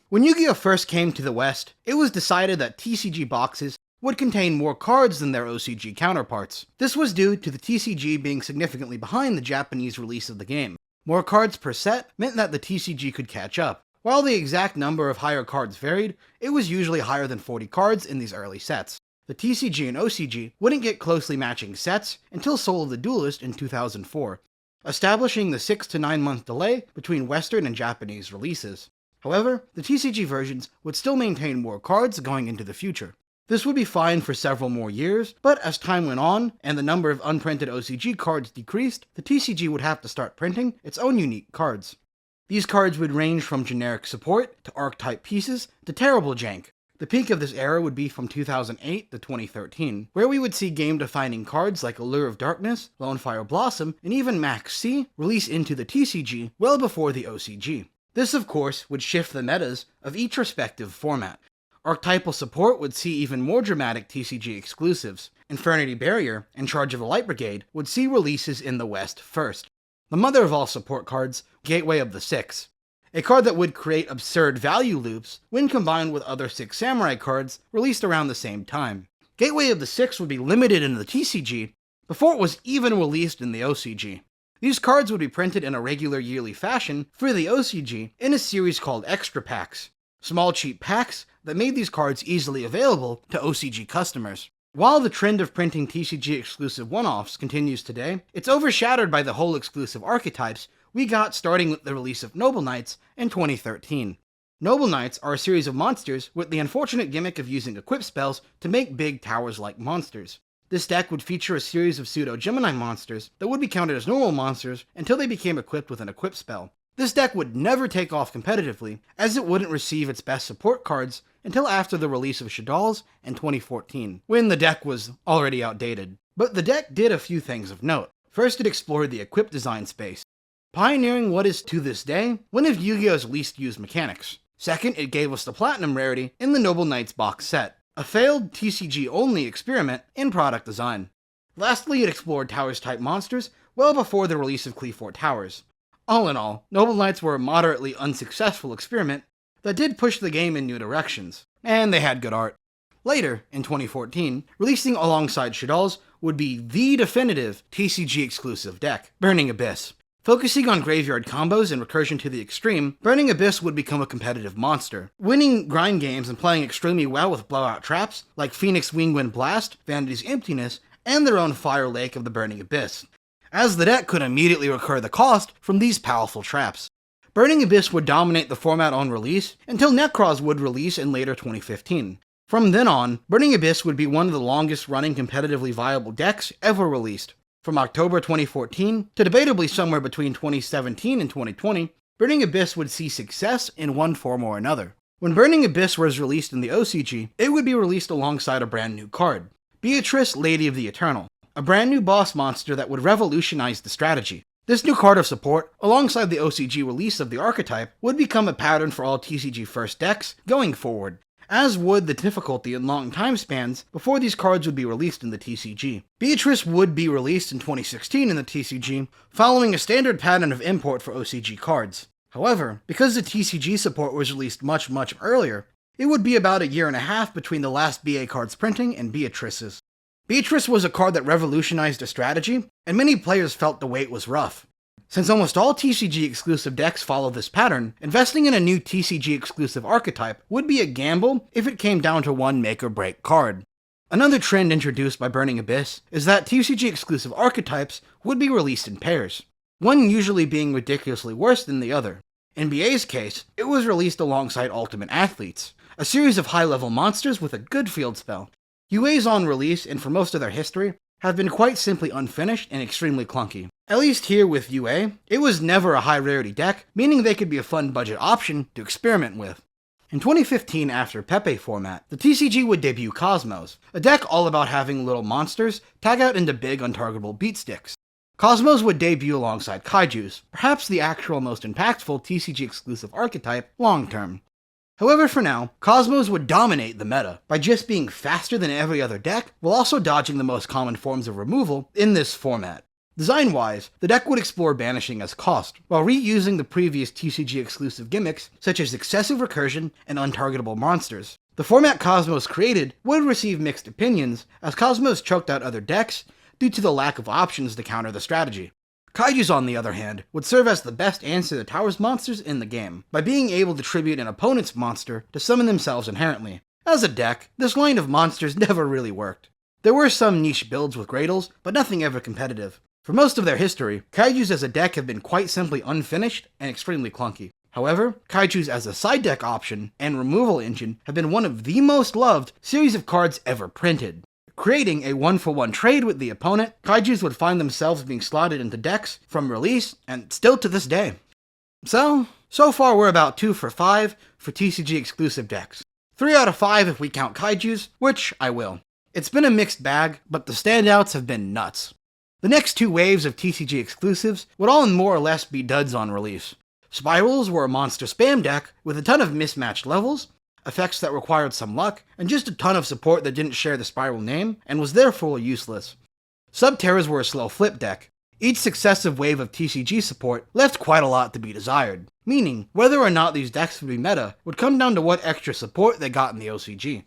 When Yu-Gi-Oh first came to the West, it was decided that TCG boxes would contain more cards than their OCG counterparts. This was due to the TCG being significantly behind the Japanese release of the game. More cards per set meant that the TCG could catch up. While the exact number of higher cards varied, it was usually higher than 40 cards in these early sets. The TCG and OCG wouldn't get closely matching sets until Soul of the Duelist in 2004, establishing the 6 to 9 month delay between Western and Japanese releases. However, the TCG versions would still maintain more cards going into the future. This would be fine for several more years, but as time went on and the number of unprinted OCG cards decreased, the TCG would have to start printing its own unique cards. These cards would range from generic support to archetype pieces to terrible jank. The peak of this era would be from 2008 to 2013, where we would see game-defining cards like Allure of Darkness, Lonefire Blossom, and even Max C release into the TCG well before the OCG. This, of course, would shift the metas of each respective format. Archetypal support would see even more dramatic TCG exclusives. Infernity Barrier and Charge of the Light Brigade would see releases in the West first. The mother of all support cards, Gateway of the Six, a card that would create absurd value loops when combined with other Six Samurai cards released around the same time. Gateway of the Six would be limited in the TCG before it was even released in the OCG. These cards would be printed in a regular yearly fashion for the OCG in a series called Extra Packs, small cheap packs that made these cards easily available to OCG customers. While the trend of printing TCG exclusive one-offs continues today, it's overshadowed by the whole exclusive archetypes we got starting with the release of Noble Knights in 2013. Noble Knights are a series of monsters with the unfortunate gimmick of using equip spells to make big towers-like monsters. This deck would feature a series of pseudo-Gemini monsters that would be counted as normal monsters until they became equipped with an equip spell. This deck would never take off competitively, as it wouldn't receive its best support cards until after the release of Shaddolls in 2014, when the deck was already outdated. But the deck did a few things of note. First, it explored the equip design space, pioneering what is to this day one of Yu-Gi-Oh's least used mechanics. Second, it gave us the Platinum rarity in the Noble Knights box set, a failed TCG-only experiment in product design. Lastly, it explored Towers-type monsters well before the release of Qliphort Towers. All in all, Noble Knights were a moderately unsuccessful experiment that did push the game in new directions, and they had good art. Later, in 2014, releasing alongside Shaddolls would be the definitive TCG-exclusive deck, Burning Abyss. Focusing on graveyard combos and recursion to the extreme, Burning Abyss would become a competitive monster, winning grind games and playing extremely well with blowout traps like Phoenix Wingwind Blast, Vanity's Emptiness, and their own Fire Lake of the Burning Abyss, as the deck could immediately recur the cost from these powerful traps. Burning Abyss would dominate the format on release until Necroz would release in later 2015. From then on, Burning Abyss would be one of the longest running competitively viable decks ever released. From October 2014 to debatably somewhere between 2017 and 2020, Burning Abyss would see success in one form or another. When Burning Abyss was released in the OCG, it would be released alongside a brand new card, Beatrice, Lady of the Eternal, a brand new boss monster that would revolutionize the strategy. This new card of support, alongside the OCG release of the archetype, would become a pattern for all TCG first decks going forward, as would the difficulty and long time spans before these cards would be released in the TCG. Beatrice would be released in 2016 in the TCG, following a standard pattern of import for OCG cards. However, because the TCG support was released much earlier, it would be about a year and a half between the last BA cards printing and Beatrice's. Beatrice was a card that revolutionized the strategy, and many players felt the wait was rough. Since almost all TCG-exclusive decks follow this pattern, investing in a new TCG-exclusive archetype would be a gamble if it came down to one make-or-break card. Another trend introduced by Burning Abyss is that TCG-exclusive archetypes would be released in pairs, one usually being ridiculously worse than the other. In BA's case, it was released alongside Ultimate Athletes, a series of high-level monsters with a good field spell. UA's on release, and for most of their history, have been quite simply unfinished and extremely clunky. At least here with UA, it was never a high rarity deck, meaning they could be a fun budget option to experiment with. In 2015, after Pepe format, the TCG would debut Cosmos, a deck all about having little monsters tag out into big untargetable beatsticks. Cosmos would debut alongside Kaijus, perhaps the actual most impactful TCG exclusive archetype long term. However, for now, Cosmos would dominate the meta by just being faster than every other deck, while also dodging the most common forms of removal in this format. Design-wise, the deck would explore banishing as cost, while reusing the previous TCG exclusive gimmicks such as excessive recursion and untargetable monsters. The format Cosmos created would receive mixed opinions, as Cosmos choked out other decks due to the lack of options to counter the strategy. Kaijus, on the other hand, would serve as the best answer to Tower's monsters in the game, by being able to tribute an opponent's monster to summon themselves inherently. As a deck, this line of monsters never really worked. There were some niche builds with Gradles, but nothing ever competitive. For most of their history, Kaijus as a deck have been quite simply unfinished and extremely clunky. However, Kaijus as a side deck option and removal engine have been one of the most loved series of cards ever printed. Creating a 1-for-1 trade with the opponent, Kaijus would find themselves being slotted into decks from release, and still to this day. So far we're about 2 for 5 for TCG exclusive decks. 3 out of 5 if we count Kaijus, which I will. It's been a mixed bag, but the standouts have been nuts. The next 2 waves of TCG exclusives would all more or less be duds on release. Spirals were a monster spam deck with a ton of mismatched levels, effects that required some luck, and just a ton of support that didn't share the Spiral name, and was therefore useless. Subterras were a slow flip deck. Each successive wave of TCG support left quite a lot to be desired, meaning whether or not these decks would be meta would come down to what extra support they got in the OCG.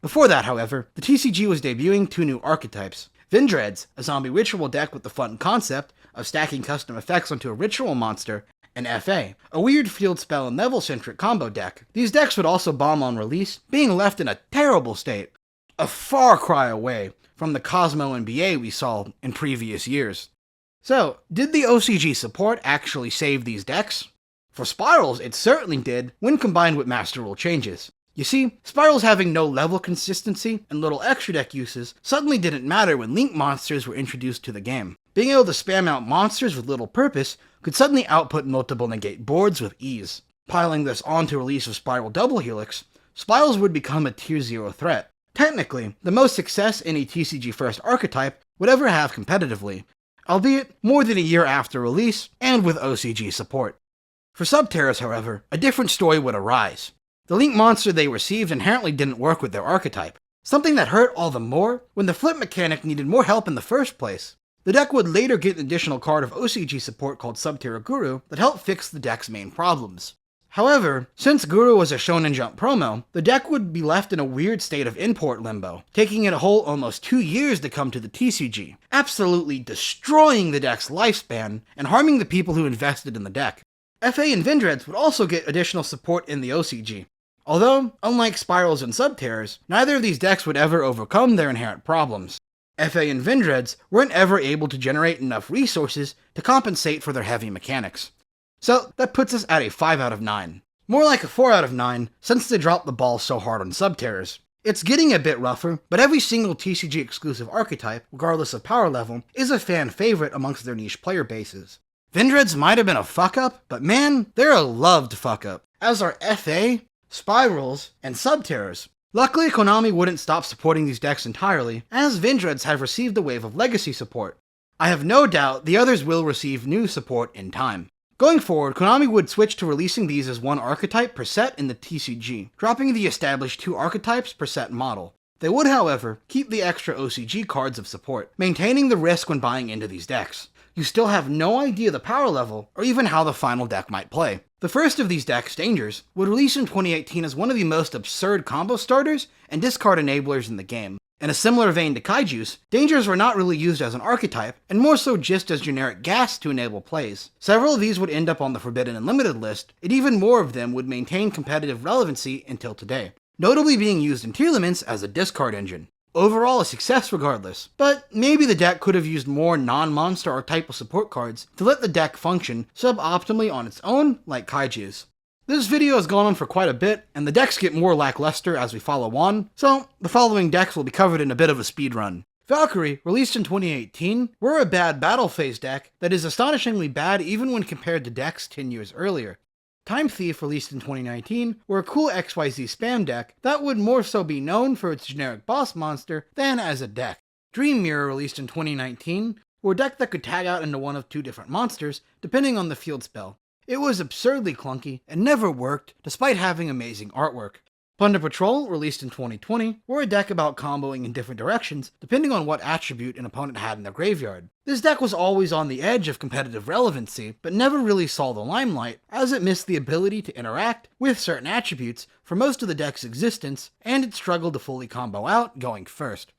Before that, however, the TCG was debuting 2 new archetypes. Vindreads, a zombie ritual deck with the fun concept of stacking custom effects onto a ritual monster, and FA, a weird field spell and level-centric combo deck. These decks would also bomb on release, being left in a terrible state, a far cry away from the Cosmo and BA we saw in previous years. So, did the OCG support actually save these decks? For Spirals, it certainly did when combined with Master Rule changes. You see, Spirals having no level consistency and little extra deck uses suddenly didn't matter when Link monsters were introduced to the game. Being able to spam out monsters with little purpose could suddenly output multiple negate boards with ease. Piling this onto release of Spiral Double Helix, Spirals would become a tier 0 threat. Technically, the most success any TCG first archetype would ever have competitively, albeit more than a year after release and with OCG support. For Subterras, however, a different story would arise. The Link monster they received inherently didn't work with their archetype, something that hurt all the more when the flip mechanic needed more help in the first place. The deck would later get an additional card of OCG support called Subterra Guru that helped fix the deck's main problems. However, since Guru was a Shonen Jump promo, the deck would be left in a weird state of import limbo, taking it a whole almost 2 years to come to the TCG, absolutely destroying the deck's lifespan and harming the people who invested in the deck. FA and Vindreads would also get additional support in the OCG. Although, unlike Spirals and Subterras, neither of these decks would ever overcome their inherent problems. FA and Vindreads weren't ever able to generate enough resources to compensate for their heavy mechanics. So that puts us at a 5 out of 9. More like a 4 out of 9, since they dropped the ball so hard on Subterras. It's getting a bit rougher, but every single TCG exclusive archetype, regardless of power level, is a fan favorite amongst their niche player bases. Vindreads might have been a fuck-up, but man, they're a loved fuck-up, as are FA, Spirals, and Subterras. Luckily, Konami wouldn't stop supporting these decks entirely, as Vindreads have received a wave of legacy support. I have no doubt the others will receive new support in time. Going forward, Konami would switch to releasing these as 1 archetype per set in the TCG, dropping the established 2 archetypes per set model. They would, however, keep the extra OCG cards of support, maintaining the risk when buying into these decks. You still have no idea the power level, or even how the final deck might play. The first of these decks, Dangers, would release in 2018 as one of the most absurd combo starters and discard enablers in the game. In a similar vein to Kaijus, Dangers were not really used as an archetype, and more so just as generic gas to enable plays. Several of these would end up on the Forbidden and Limited list, and even more of them would maintain competitive relevancy until today, notably being used in Tearlaments as a discard engine. Overall, a success regardless, but maybe the deck could have used more non-monster archetypal support cards to let the deck function suboptimally on its own, like Kaijus. This video has gone on for quite a bit, and the decks get more lackluster as we follow on, so the following decks will be covered in a bit of a speed run. Valkyrie, released in 2018, were a bad battle phase deck that is astonishingly bad even when compared to decks 10 years earlier. Time Thief, released in 2019, were a cool XYZ spam deck that would more so be known for its generic boss monster than as a deck. Dream Mirror, released in 2019, were a deck that could tag out into one of 2 different monsters, depending on the field spell. It was absurdly clunky and never worked, despite having amazing artwork. Plunder Patrol, released in 2020, were a deck about comboing in different directions depending on what attribute an opponent had in their graveyard. This deck was always on the edge of competitive relevancy, but never really saw the limelight, as it missed the ability to interact with certain attributes for most of the deck's existence, and it struggled to fully combo out going first.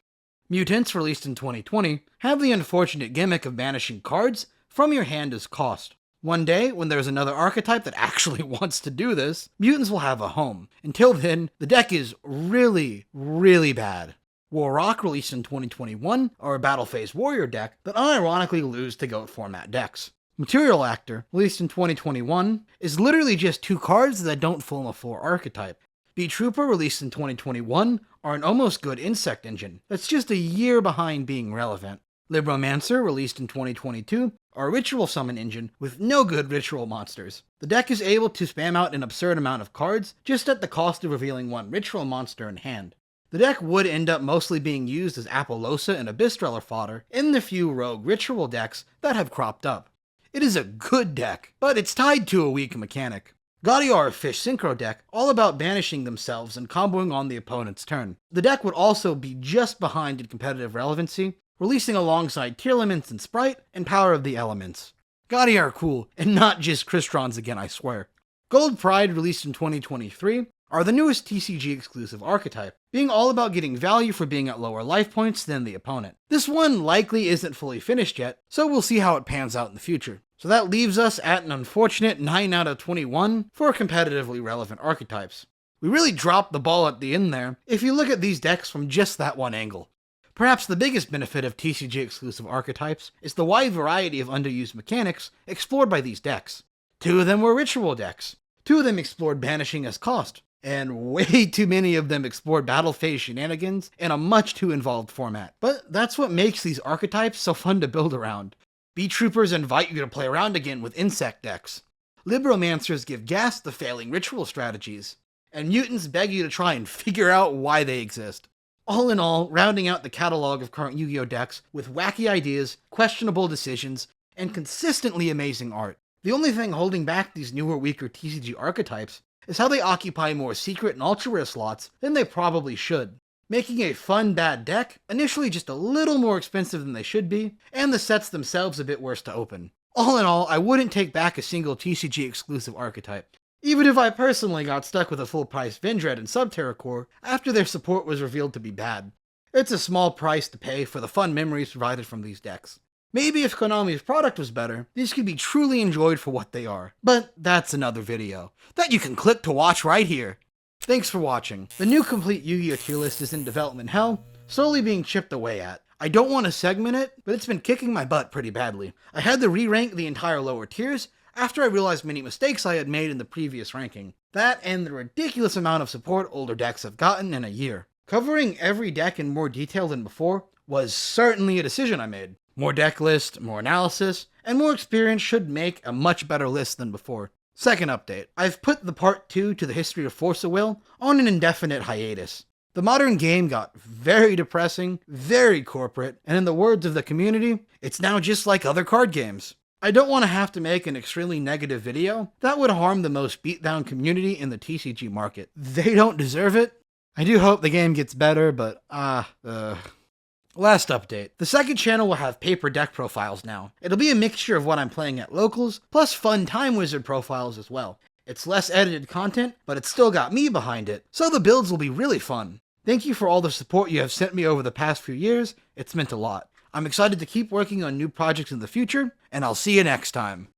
Mutants, released in 2020, have the unfortunate gimmick of banishing cards from your hand as cost. One day, when there's another archetype that actually wants to do this, mutants will have a home. Until then, the deck is really, really bad. War Rock, released in 2021, are a battle phase warrior deck that unironically lose to GOAT format decks. Material Actor, released in 2021, is literally just 2 cards that don't fill a 4 archetype. Beat Trooper, released in 2021, are an almost good insect engine that's just a year behind being relevant. Libromancer, released in 2022, are a ritual summon engine with no good ritual monsters. The deck is able to spam out an absurd amount of cards just at the cost of revealing one ritual monster in hand. The deck would end up mostly being used as Apollousa and Abyssdweller fodder in the few rogue ritual decks that have cropped up. It is a good deck, but it's tied to a weak mechanic. Gaudy are a fish synchro deck, all about banishing themselves and comboing on the opponent's turn. The deck would also be just behind in competitive relevancy, releasing alongside Tearlaments and Sprite and Power of the Elements. Gaudy are cool, and not just Cristrons again, I swear. Gold Pride, released in 2023, are the newest TCG exclusive archetype, being all about getting value for being at lower life points than the opponent. This one likely isn't fully finished yet, so we'll see how it pans out in the future. So that leaves us at an unfortunate 9 out of 21 for competitively relevant archetypes. We really dropped the ball at the end there, if you look at these decks from just that one angle. Perhaps the biggest benefit of TCG exclusive archetypes is the wide variety of underused mechanics explored by these decks. 2 of them were ritual decks. 2 of them explored banishing as cost, and way too many of them explored battle phase shenanigans in a much too involved format. But that's what makes these archetypes so fun to build around. Beat Troopers invite you to play around again with insect decks. Libromancers give gas to failing ritual strategies. And mutants beg you to try and figure out why they exist. All in all, rounding out the catalog of current Yu-Gi-Oh decks with wacky ideas, questionable decisions, and consistently amazing art. The only thing holding back these newer, weaker TCG archetypes is how they occupy more secret and ultra-rare slots than they probably should, making a fun, bad deck initially just a little more expensive than they should be, and the sets themselves a bit worse to open. All in all, I wouldn't take back a single TCG exclusive archetype, even if I personally got stuck with a full-price Vendread and Subterra Core after their support was revealed to be bad. It's a small price to pay for the fun memories provided from these decks. Maybe if Konami's product was better, these could be truly enjoyed for what they are. But that's another video that you can click to watch right here. Thanks for watching. The new complete Yu-Gi-Oh tier list is in development hell, slowly being chipped away at. I don't want to segment it, but it's been kicking my butt pretty badly. I had to re-rank the entire lower tiers after I realized many mistakes I had made in the previous ranking. That and the ridiculous amount of support older decks have gotten in a year. Covering every deck in more detail than before was certainly a decision I made. More deck list, more analysis, and more experience should make a much better list than before. Second update. I've put the part 2 to the history of Force of Will on an indefinite hiatus. The modern game got very depressing, very corporate, and in the words of the community, it's now just like other card games. I don't want to have to make an extremely negative video that would harm the most beatdown community in the TCG market. They don't deserve it. I do hope the game gets better, but Last update. The second channel will have paper deck profiles now. It'll be a mixture of what I'm playing at locals, plus fun Time Wizard profiles as well. It's less edited content, but it's still got me behind it, so the builds will be really fun. Thank you for all the support you have sent me over the past few years, it's meant a lot. I'm excited to keep working on new projects in the future, and I'll see you next time.